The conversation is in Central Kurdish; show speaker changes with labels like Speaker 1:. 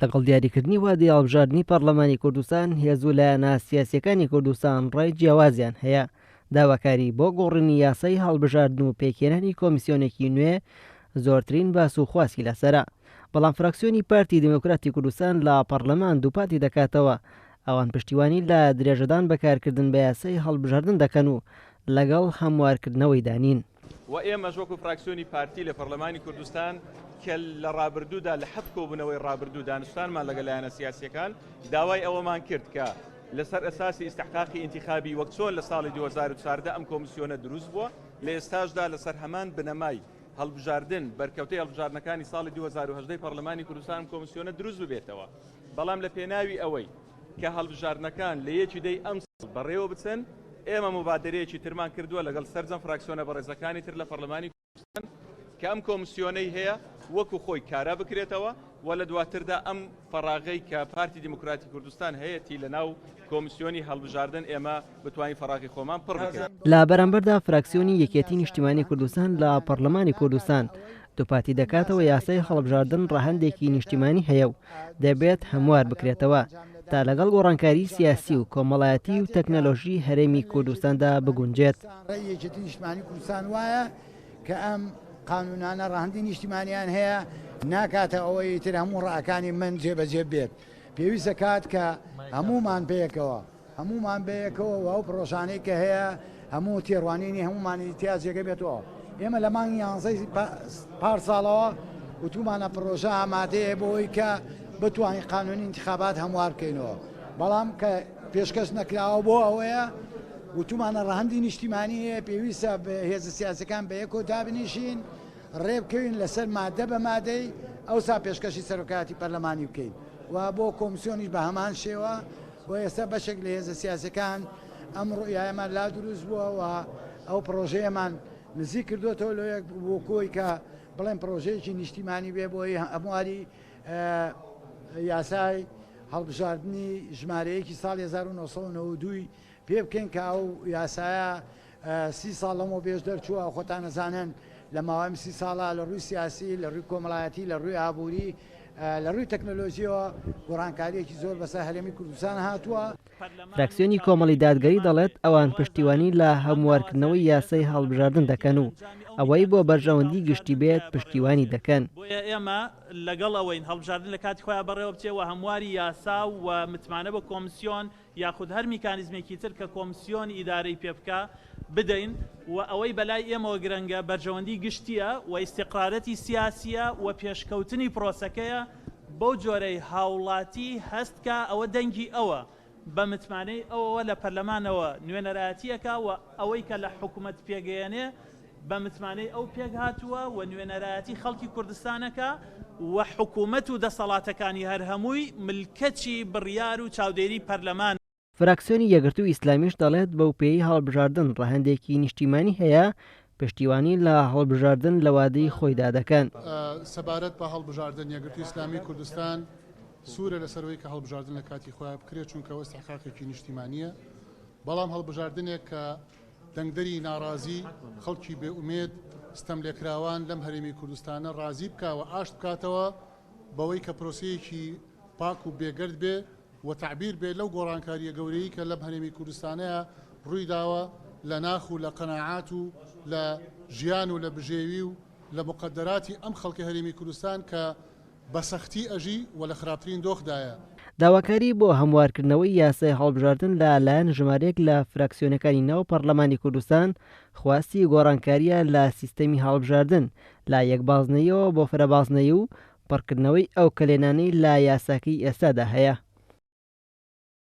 Speaker 1: لەگەڵ دیاریکردنی وادەی هەڵبژاردننی پەرلەمانی کوردستان هێز و لایەنە سیاسیەکانی کوردستان ڕای جیاوازیان هەیە داواکاری بۆ گۆڕینی یاسای هەڵبژاردن و پێکهێنانی کۆمیسیۆنێکی نوێ زۆرترین باس و خواسکی لەسەرە. بەڵام فراکسیۆنی پارتی دموکراتی کوردستان لە پەرلەمان دووپاتی دەکاتەوە ئەوان پشتیوانی لە درێژەدان بەکارکردن بە یاسای هەڵبژاردن دەکەن و لەگەڵ هەموارکردنەوەی دانین.
Speaker 2: و ئێمەش وەکو فراکسیۆنی پارتی لە پەرلەمانی کوردستان کە لە ڕابردوودا لە حەب کۆبوونەوەی ڕابردوو دانوستانمان لەگەڵ لایەنە سیاسیەکان داوای ئەوەمان کرد کە لەسەر ئەساسی ئیستحقاقی ئینتیخابی وەک چۆن لە ساڵی 2014 ئەم کۆمیسیۆنە دروست بووە لە ئێستاشدا لەسەر هەمان بنەمای هەڵبژاردن بەرکەوتەی هەڵبژاردنەکانی ساڵی 2010 پەرلەمانی کوردستان کۆمیسیۆنە دروست ببێتەوە. بەڵام لە پێناوی ئەوەی کە هەڵبژاردنەکان لە یەکی دەی ئەم بەڕێوە بچن ئێمە مبادرەیەکی ترمان کردووە لەگەڵ سەرجەم فراکسیۆنە بەڕێزەکانی تر لە پەرلەمانی کوردستان کە ئەم کۆمیسیۆنەی هەیە وەکو خۆی کارا بکرێتەوە و لە دواتردا ئەم فەراغەی کە پارتی دموکراتی کوردستان هەیەی لەناو کۆمیسیۆنی هەڵبژاردن ئێمە بتوانین فەراغی خۆمان پڕ بکەین.
Speaker 1: لە بەرامبەردا فراکسیۆنی یەکێتی نیشتیمانی کوردستان لە پەرلەمانی کوردستان دووپاتی دەکاتەوە یاسای هەڵبژاردن ڕەهەندێکی نیشتیمانی هەیە و دەبێت هەموار بکرێتەوە تا لەگەڵ گۆڕانکاری سیاسی و کۆمەڵایەتی و تەکنەلۆژی هەرێمی کوردستاندا بگونجێت.
Speaker 3: یەکێتی نیشتیمانی کوردستان وایە کە ئەم قانونانە ڕەهەندی نیشتیمانیان هەیە ناکاتە ئەوەی تر هەموو ڕائەکانی من جێبەجێ بێت. پێویستە کات کە هەمومان پێیەکەوە و ئەو پرۆژانەی کە هەیە هەموو تێڕوانینی هەمومانی تیا جێگە بێتەوە. ئێمە لە مانگی 11 پار ساڵەوە وتومانە پرۆژە ئامادەیە بۆی کە بتوانین قانونی انتخابات هەموار بکەینەوە. بەڵام کە پێشکەش نەکراوە بۆ ئەوەیە وتومانە ڕەهەندی نیشتیمانی هەیە پێویستە هێزە سیاسەکان بە یەکۆ دابنیشین ڕێبکەوین لەسەر مادە بە مادەی ئەوسا پێشکەشی سەرۆکاتی پەرلەمانی بکەین و بۆ کۆمیسیۆنیش بە هەمان شێوە بۆ ئێستا بەشێک لە هێزە سیاسەکان ئەم ڕوئایەمان لا دروست بووە و ئەو پرۆژەیەمان نزیک کردوێتەوە لە یەک بۆ کۆی کە بڵێن پرۆژەیەکی نیشتیمانی بێ بۆی هەمواری یاسای هەڵبژاردننی ژمارەیەکی ساڵی 1992 پێ بکەین کە ئەو یاسایە 30 ساڵ لەمەوە بێژ دەرچووە خۆتان نەزانن لە ماوەی 30 ساڵە لە ڕووی سیاسی لە ڕووی کۆمەڵایەتی لە ڕووی ئابووری لە ڕووی تەکنۆلۆژیەوە گۆڕانکاریەکی زۆر بەسەر هەرێمی کوردستان هاتووە.
Speaker 1: فراکسیۆنی کۆمەڵی دادگەری دەڵێت ئەوان پشتیوانی لە هەموارکردنەوەی یاسای هەڵبژاردن دەکەن و ئەوەی بۆ بەرژەوەندی گشتی بێت پشتیوانی دەکەن.
Speaker 4: بۆیە ئێمە لەگەڵ ئەوەی هەڵبژاردن لە کاتی خۆیان بەڕێوە بچێەوە هەمواری یاسا و متمانە بە کۆمیسیۆن یاخود هەر میکانیزمێکی تر کە کۆمیسیۆن ئیدارەی پێ بکە بدەین و ئەوەی بەلای ئێمەوە گرنگە بەرژەوەندی گشتیە و ئیستیقرارەتی سیاسیە و پێشکەوتنی پرۆسەکەیە بەو جۆرەی هاوڵاتی هەستکە ئەوە دەنگی ئەوە بە متمانەی ئەوەوە لە پەرلەمانەوە نوێنەرایەتیەکە و ئەوەی کە لە حکوومەت پێگەیەنێ بە متمانەی ئەو پێک هاتووە و نوێنەرایەتی خەڵکی کوردستانەکە و حکوومەت و دەسەڵاتەکانی هەر هەمووی ملکەچی بڕیار و چاودێری پەرلەمان.
Speaker 1: فراکسیۆنی یەکگرتووی ئیسلامیش دەڵێت بەو پێی هەڵبژاردن ڕەهەندێکی نیشتیمانی هەیە پشتیوانی لە هەڵبژاردن لە وادەی خۆیدا دەکەن.
Speaker 5: سەبارەت بە هەڵبژاردن یەکگرتووی ئیسلامی کوردستان سوورە لەسەرەوەی کە هەڵبژاردن لە کاتی خۆیان بکرێت چونکەوە ئیستحقاقێکی نیشتیمانیە بەڵام هەڵبژاردنێک کە دەنگدەری ناڕازی خەڵکی بێئومێد ستەم لێکراوان لەم هەرێمی کوردستانە ڕازی بکەوە ئاشت بکاتەوە بەوەی کە پرۆسەیەکی پاک و بێگرد بێ و تعبیر بێ لەو گۆڕانکاریە گەورەی کە لەم هەرێمی کوردستانەیە ڕووی داوە لە ناخ و لە قەناعات و لە ژیان و لە بژێوی و لە مقدراتی ئەم خەڵکی هەرێمی کوردستان کە بە سەختی ئەژی و لە خراپترین دۆخدایە.
Speaker 1: داواکاری بۆ هەموارکردنەوەی یاسای هەڵبژاردن لە لایەن ژمارەیەک لە فراکسیۆنەکانی ناو پەرلەمانی کوردستان خواستی گۆڕانکاریە لە سیستەمی هەڵبژاردن لا یەکبازنەیەوە بۆ فرەبازنەی و پڕکردنەوەی ئەو کلێنانەی لە یاساکەی ئێستادا هەیە.